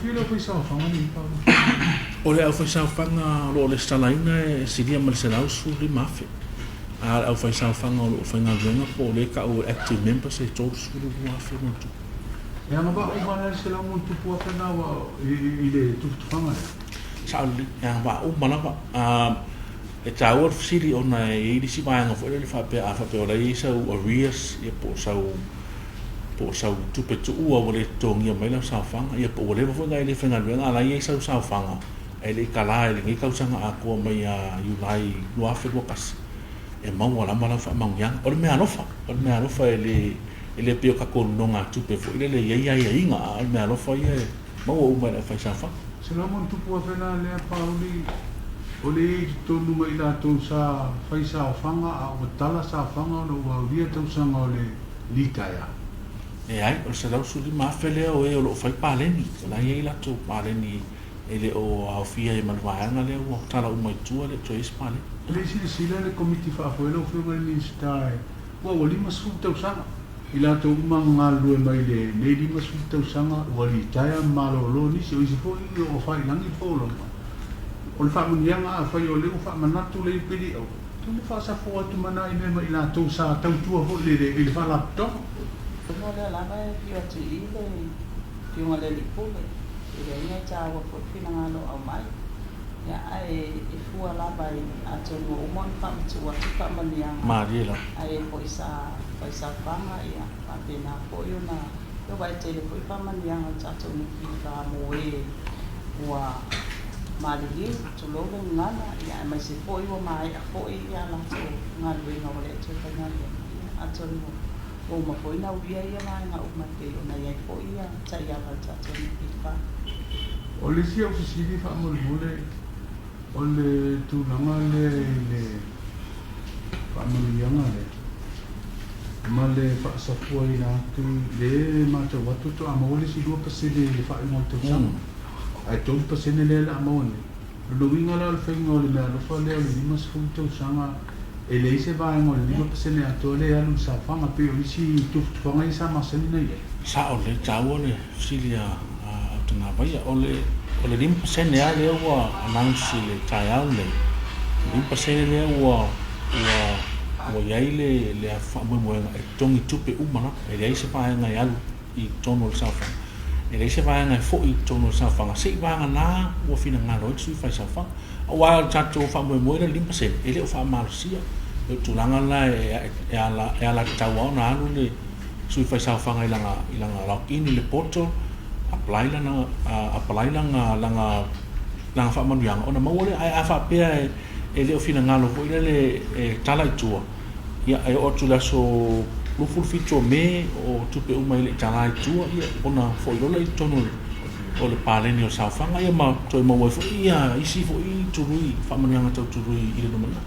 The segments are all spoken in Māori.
filo foi Saofaga ni Pauli. O le Aufai Saofaga lo le stalaina e Sili ma le selau su le mafe. A Aufai Saofaga o whainga venga po le ka o active members e tōru su le mafe mo tu. E anga ba o mana se la mo tu po kana wa I le tufanga. Sauli ya ba o mana ba e tau Sili ona e ili si vaanga fo le fa pe a fa pe o le isa o arrears e po sau tupe tu ua o le tongia mai la Saofaga ia po le fo ngai le whainga venga ala ia sau Saofaga. E le kala e le ngai kausanga a kua mai a Iulai luafe luakas. E mau ala mala fa mau yang. O le Meaalofa e le pio ka kononga tupe fo ile le ia inga o le Meaalofa ia mau o mai le Saofaga. Se la mo tu po fena le Pauli o le tonu mai la to sa fai Saofaga a o Tala Saofaga no wa via tau sanga o le likaya. E ai o se lau suli mafele o e o lo fai paleni. La ia la to paleni ele o Aufai e malvaanga le o tala o mai tua le to ispale. Le sila le komiti fa afuelo fo le Minista e wa o lima su tau sanga. Ila to manga lu e mai le lima su tau sanga o li taia malolo ni se o isi fo I o fai langi fo lo. O le fa munianga a fai o le o fa manatu le pili o. Tu le fa sa fo atu mana I me mai la to sa tau tua fo le fa laptop. Mo le lava e pio atu I le pio le lipule. Ia ia tawa po finangalo au mai. Ia ai e fua lava I atu no umon pamtu atu pamania. Mariela. Ai po isa fanga ia pena po yo na yo vai tele po pamania atu no ka moe wa malili to lo ngana ia mai se po yo mai po ia la to ngalwe ngole to ngale atu no o ma foi na uia ia na nga uma te ona ia foi ia tai ava tatu ni pa o le sia o Sili fa mo le o le tu langa le fa mo le ma le fa sa foi na tu le ma te watu to amo le si 2% le fa mo to sam ai to pasene le la mo ni lo winga la fa ngol le lo fa le lima su to sanga e le se va ngol lima pasene a to le alu sa fa ma pe o si tu fanga isa ma se ni ia Sa o le tau le Sili a tuna vai o le lima pasene a le ua announce le tai au le lima pasene le ua iai le a whamoemoenga e tongi tupe umana e le se vaenga I alu I tono le Saofaga e le se vaenga e fo I tono le Saofaga se vaenga na ua fina ngalo e sui fai Saofaga a wā tato whamoemoenga lima pasene e le o whamalosia e tulanga la e ala tau au na alu le sui fai Saofaga I langa lock-in le portal apply langa whamanianga ona mauole ai a whapea e leo fina ngalo ko ile le tala I tua ia ai o tu laso luful fito me o tupe uma ile tala I tua ia ona fo ile le tono o le paleni o Saofaga ia ma toi ma fo ia isi fo I turui whamanianga tau turui ile no mana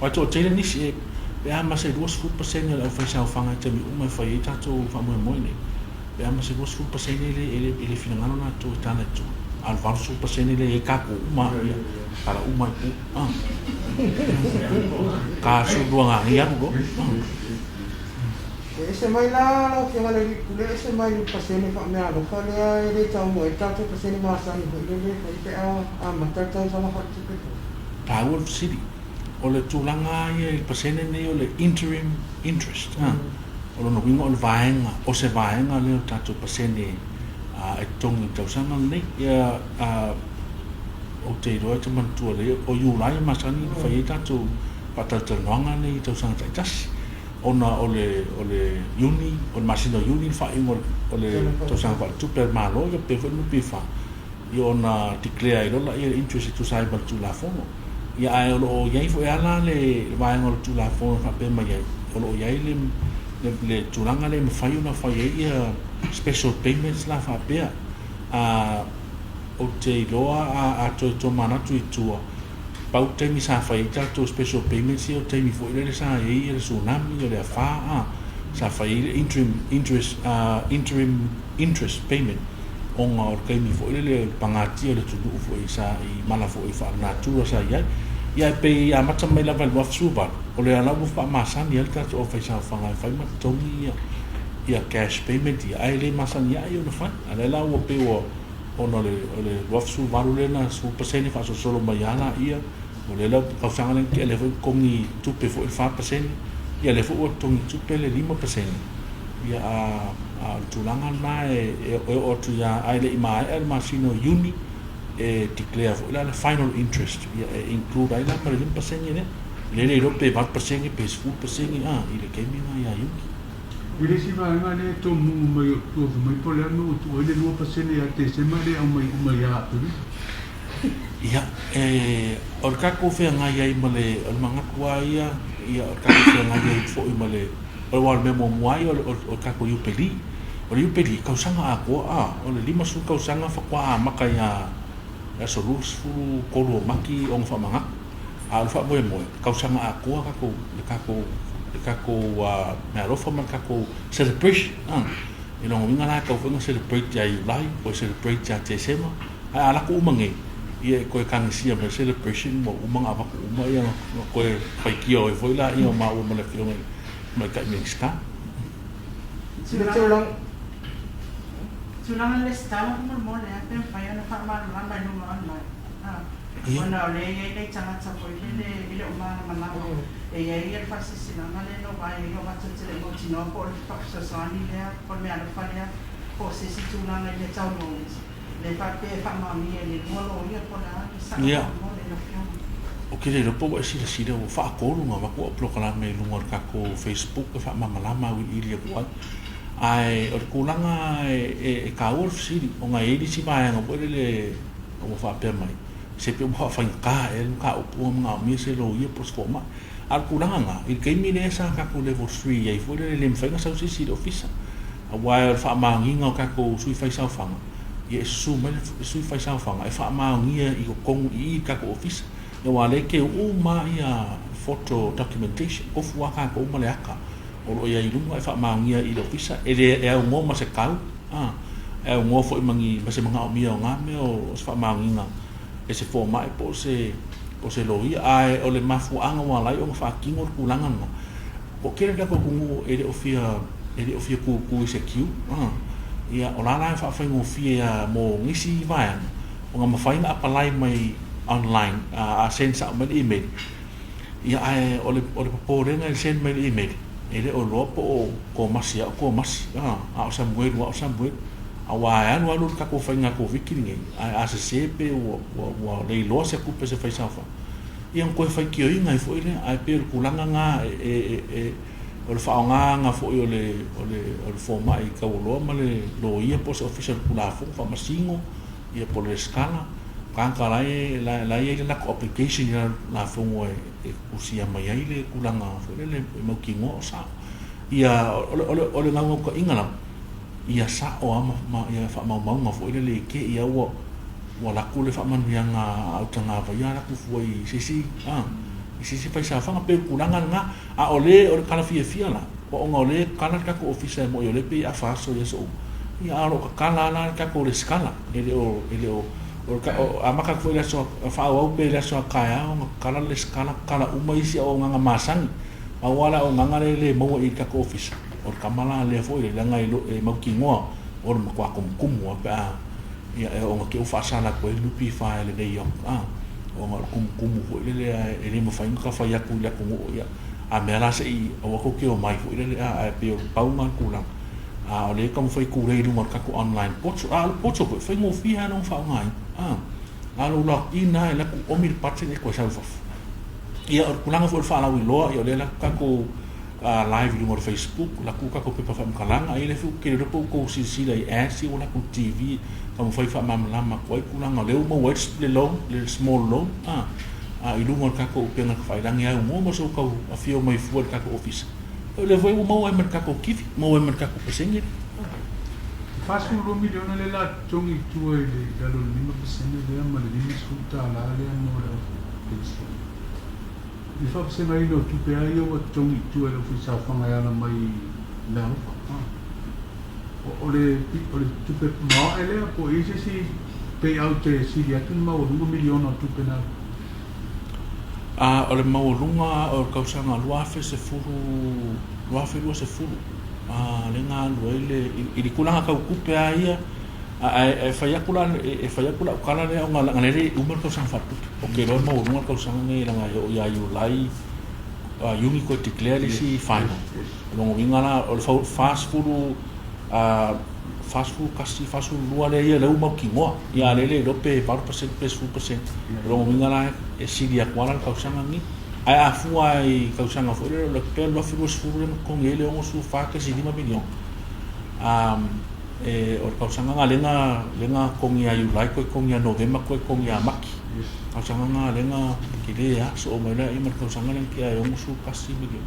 o to tele ni se e ama se 2% le Aufai Saofaga te mi uma fa I tato whamoemoene e ama se 2% ile fina ngalo na to tala I tua al valso pasene le e kaku uma para uma ka su duanga ia go ese mai la que vale le ese mai pasene fa me alo fa le de tau mo e tanto pasene ma sa ni le pe a matata sama fa tupe Pauli Sili o le tulanga ia il pasene ne o le interim interest o lo no wingo o le vaenga o se vaenga le tanto pasene e tongi tau sanga nei ia o te roa te mantua le o Iulai masani whai tatu patautanonga nei tau sanga taitasi ona o le uni o le masino uni whai o le tau sanga whai tupe malo ia pe whai nupi wha ia ona declare I rola ia interest tu sai bal tu la fono ia ai o iai fo ala le vaenga o tu la fono wha pe mai iai o iai le tulanga le mawhai ona whai ia special payments la fa pea o te loa a to manatu I tua pau te mi sa fai to special payments o te mi fo ile sa e le tsunami o le fa sa fai interim interest payment on o ke mi fo ile le pangati o le tunu fo isa I mala fo I fa natura sa ia pe a mata mai la val wa suba o le ala fa masani el tato Aufai Saofaga fai matongi ia cash payment ia ai le masani ia o na fa ale la o pe o ona le wafsu varulena su paseni fa solo mayala ia o le la kausanga le ke le kongi tupe fo il 5% ia le fo tongi tupe le 5% ia a tulanga na o tu ya ai le mai el masino uni declare fo la final interest ia include ai la ma le 5% ne le rope 4% pe 5% ile ke mi na ia yuki Ele si va ngale to mai to mai pola no to ele no pasene ate se mare au mai ya tu ia orka ko fe nga ia male al manga kwa ia orka ko fe nga ia fo male o wal memo mai o ka ko yu peli ka usanga ako o le lima su ka usanga fa kwa maka ya solus fu kolo maki on fa manga al fa mo ka usanga ako ka ko Meaalofa man ka ko celebration ino nginga la ka ko celebrate ya Julai ko celebrate ya Desember ala ko umangi ia ko kang sia me celebration mo umanga apa ko umaya ko pai kio foi la ia ma o mala kio mai ka Minista Tulang le stala mo le ape fa ya na fa ma ma no online Ona le le changa cha ko le uma mana e fa si na male no vai no va tse le mo tino po fa sa sani le po Meaalofa le po se si tulang le cha no le fa pe fa ma mi le mo lo ia po la sa mo le no o ke le po si le o fa ko lu ma ko proclam me lu ngor ka ko Facebook fa ma malama wi ili ko ai o kulanga ka ur Sili o nga ili si ba nga po le o fa pe mai se pe mo fa ka ka o nga mi se lo ia pos forma al kulanga il ke mi ne sa ka ko level 3 ai fo le lem fa nga sa si Ofisa a wa fa ma nginga ka ko sui fa Saofaga ye su ma sui fa Saofaga e fa ma ngia i ko kong i ka ko Ofisa e wa le ke o ma ia photo documentation o fu ka ko ma le aka o ia i lunga e fa ma ngia i Ofisa e o mo ma se kau e o mo fo mangi ma se manga o mi o nga me o fa ma nginga e se fo mai po se loia ai o le mafu anga wa lai o fa kingo kulanga na o kere da ko kungu e ofia ku se kiu ia o la fa fa ngo fia mo ngisi vai o nga mafai na apply mai online a sensa mai email ia ai o le popore na send mai email ele o lopo ko masia a o Samuel awa anu alu ka ko fainga ko vikiringe a se sepe o le lo se ku pe se fai safa iang ko fai kio inga fo ile ai per kulanga nga o le fa nga fo o le fo mai ka o lo male lo ia po se official kula fo fa masingo ia po le skala kan kala la ia la application la fo mo e usia mai ile kulanga fo le mo kingo sa ia o le nga ko ingala ia sa o ma ia fa mau nga fo ile le ke ia wo la ku le fa man yang au tanga va ia la ku foi sisi fa sa fa pe kulanga nga a ole kala fia la o nga ole kala ka ko Ofisa mo yo le pe a fa so yeso ia ro ka kala la ka ko le skala ele o a maka ko le so fa o pe le so ka ya o kala le skala kala uma isi o nga masang a wala o nga le mo i ka ko Ofisa o kamala le fo le nga e mau kingoa o mo kwa kumkumu pa ia o nga ke fa sala ko lupi fa le dei o nga kumkumu fo le mo fa ka fa ya ku la ku ia a mera se i o ko ke o mai fo le a pe o pau ma ku la a le ka mo fa ku le mo ka ku online pocho fo fa mo fi ha no fa ngai a lo la ina la ku o mi patse ne ko sa fa ia o kulanga fo fa la wi lo ia le la ka ku live mo Facebook la ku ka ko pe fa kalanga ile fu ke ro ko sila i asi wala ku TV ka mo fa ma lama ko kulanga le mo watch le long le small long i lu mo ka ko pe na fa dang ya mo so ka a fio mai fu ka ko Ofisa le foi mo e mer ka ko kifi mo e mer ka ko pesengi fasu lo Miliona le la tongi tu e da lo 5% de ma le tusitala le mo le i fa se mai no Tupe ai o tongi tu e Ofisa fa mai ana mai Meaalofa o le Tupe ma ele po ise si pay out te Sili atu ma o Miliona Tupe na o le maulunga o kausanga luafe se furu le nga luele i kulanga ka kupe ai e fai akula ukala le o ngala ngale umar ko sang fatu o ke ro mo umar ko sang ni langa o ya yu lai yungi ko declare si final lo ngala o fast food kasi fast food lua le ia le umar ki mo ya le do pe 4% lo ngala e Sili akwala ko sang ni ai afu ai ko sang fo le pe lo furu le ko ngele o su fa ke si 5 million o kausanga nga lenga kongia yu lai ko kongia November ko kongia maki kausanga nga lenga kile ya so o mai la i mar kausanga lenga ki ai o musu kasi bigi